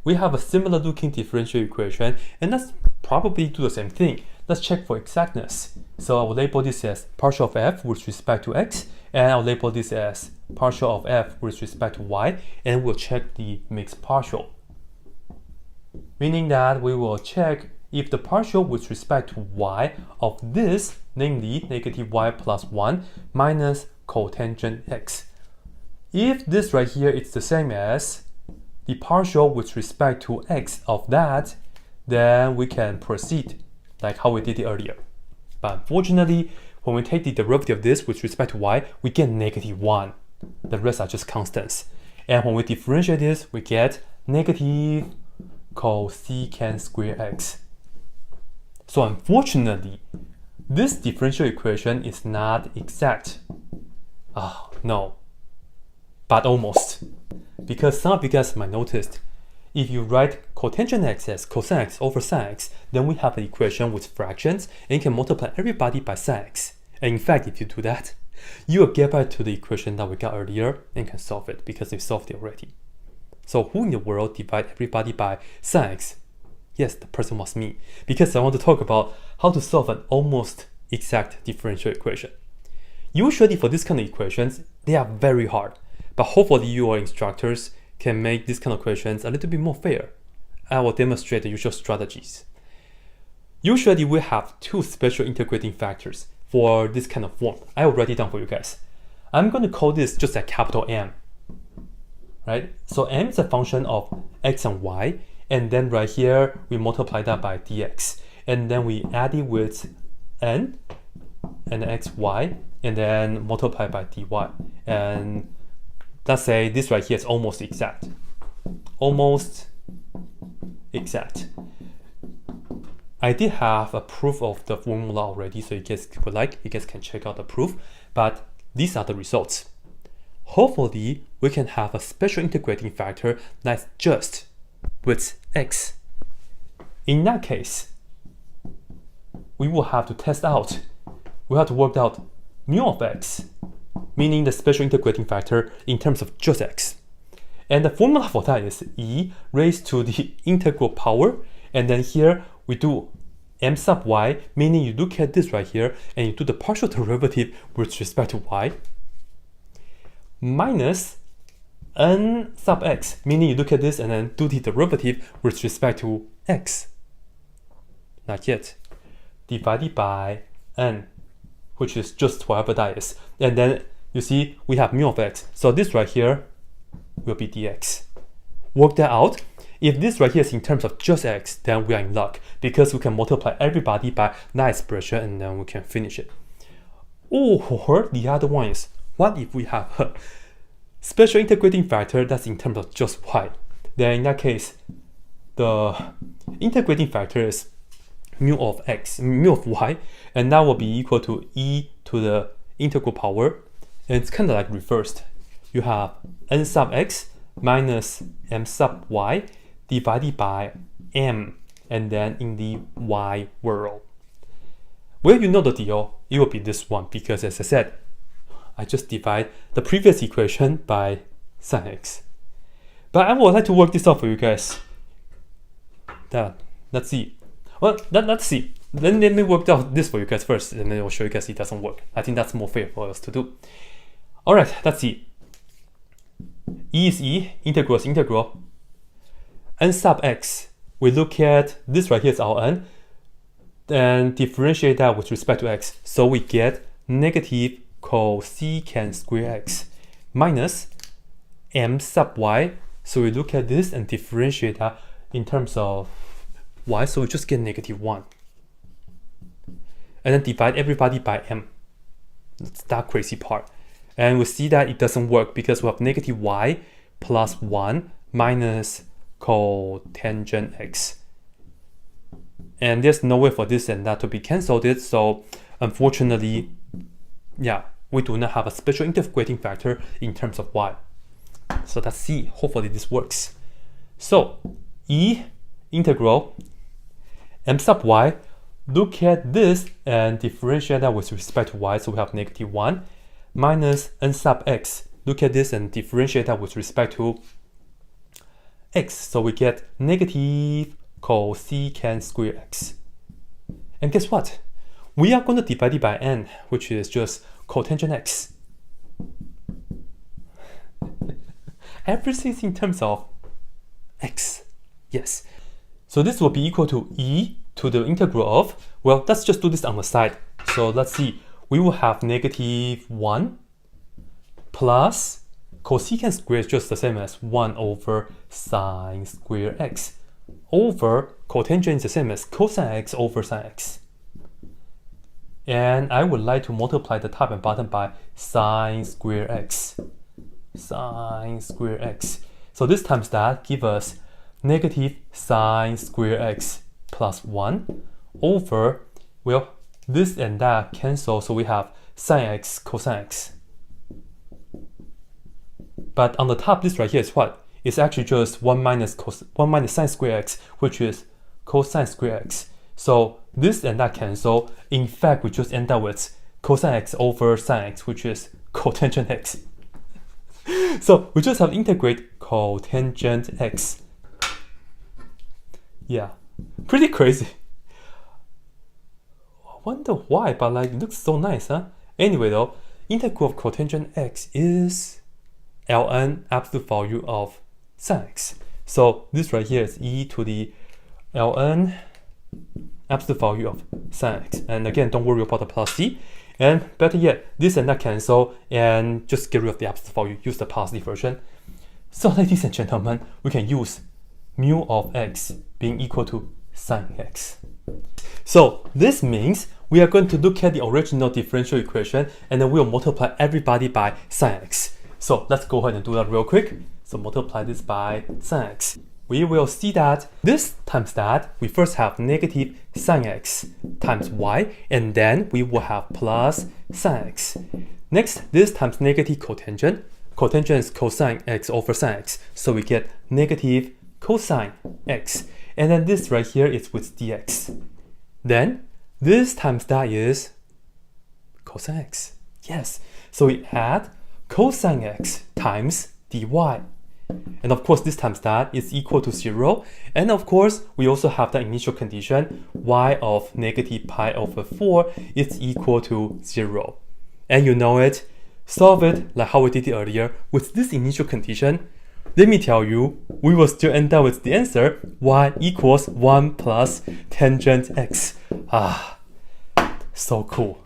we have a similar looking differential equation, and let's probably do the same thing. Let's check for exactness. So I will label this as partial of f with respect to x, and I'll label this as partial of f with respect to y, and we'll check the mixed partial. Meaning that we will check if the partial with respect to y of this, namely negative y plus 1 minus cotangent x. If this right here is the same as the partial with respect to x of that, then we can proceed like how we did it earlier. But unfortunately, when we take the derivative of this with respect to y, we get negative 1. The rest are just constants. And when we differentiate this, we get negative cosecant square x. So unfortunately, this differential equation is not exact. No, but almost. Because some of you guys might notice, if you write cotangent x as cosine x over sine x, then we have an equation with fractions, and you can multiply everybody by sine x. And in fact, if you do that, you will get back to the equation that we got earlier and can solve it because we solved it already. So who in the world divide everybody by sine x? Yes, the person was me, because I want to talk about how to solve an almost exact differential equation. Usually for this kind of equations, they are very hard, but hopefully you or instructors can make these kind of equations a little bit more fair. I will demonstrate the usual strategies. Usually we have two special integrating factors for this kind of form. I will write it down for you guys. I'm going to call this just a capital M. Right? So M is a function of x and y, and then right here we multiply that by dx, and then we add it with n and xy, and then multiply by dy. And let's say this right here is almost exact. Almost exact. I did have a proof of the formula already, so you guys would like, you guys can check out the proof, but these are the results. Hopefully, we can have a special integrating factor that's just with x. In that case, we will have to test out, we have to work out mu of x, meaning the special integrating factor in terms of just x. And the formula for that is e raised to the integral power, and then here we do m sub y, meaning you look at this right here and you do the partial derivative with respect to y, minus n sub x, meaning you look at this and then do the derivative with respect to x. Not yet. Divided by n, which is just whatever that is. And then you see we have mu of x. So this right here will be dx. Work that out. If this right here is in terms of just x, then we are in luck because we can multiply everybody by that expression and then we can finish it. Or the other one is, what if we have a special integrating factor that's in terms of just y? Then in that case, the integrating factor is mu of x, mu of y, and that will be equal to e to the integral power. And it's kind of like reversed. You have n sub x minus m sub y divided by m, and then in the y world. Well, you know the deal, it will be this one, because as I said, I just divide the previous equation by sine x. But I would like to work this out for you guys. Let's see. Well, let's see. Then let me work out this for you guys first, and then I'll show you guys it doesn't work. I think that's more fair for us to do. Alright, let's see. E is e, integral is integral. N sub x, we look at this right here is our n, and differentiate that with respect to x. So we get negative cosecant square x minus m sub y. So we look at this and differentiate that in terms of y. So we just get negative 1. And then divide everybody by m. That's that crazy part. And we see that it doesn't work because we have negative y plus 1 minus cotangent x. And there's no way for this and that to be cancelled. So unfortunately, yeah, we do not have a special integrating factor in terms of y. So let's see. Hopefully this works. So e integral m sub y, look at this and differentiate that with respect to y. So we have negative 1 minus n sub x. Look at this and differentiate that with respect to x. So we get negative cosecant square x. And guess what? We are going to divide it by n, which is just cotangent x. Everything is in terms of x. Yes. So this will be equal to e to the integral of, well, let's just do this on the side. So let's see. We will have negative 1 plus cosecant square is just the same as 1 over sine square x over cotangent is the same as cosine x over sine x. And I would like to multiply the top and bottom by sine square x. Sine square x. So this times that give us negative sine square x plus 1 over, well, this and that cancel, so we have sine x cosine x. But on the top, this right here is what? It's actually just 1 minus sine square x, which is cosine square x. So this and that cancel. In fact, we just end up with cosine x over sine x, which is cotangent x. So we just have to integrate cotangent x. Yeah, pretty crazy. I wonder why, but like, it looks so nice, huh? Anyway though, integral of cotangent x is ln absolute value of sine x. So this right here is e to the ln absolute value of sine x. And again, don't worry about the plus c. And better yet, this and that cancel and just get rid of the absolute value, use the positive version. So ladies and gentlemen, we can use mu of x being equal to sine x. So this means we are going to look at the original differential equation and then we'll multiply everybody by sine x. So let's go ahead and do that real quick. So multiply this by sine x. We will see that this times that, we first have negative sine x times y, and then we will have plus sine x. Next, this times negative cotangent. Cotangent is cosine x over sine x, so we get negative cosine x. And then this right here is with dx. Then, this times that is cosine x. Yes, so we add cosine x times dy. And of course, this times that is equal to 0. And of course, we also have the initial condition, y of negative pi over 4 is equal to 0. And you know it, solve it like how we did it earlier with this initial condition. Let me tell you, we will still end up with the answer, y equals 1 plus tangent x. Ah, so cool.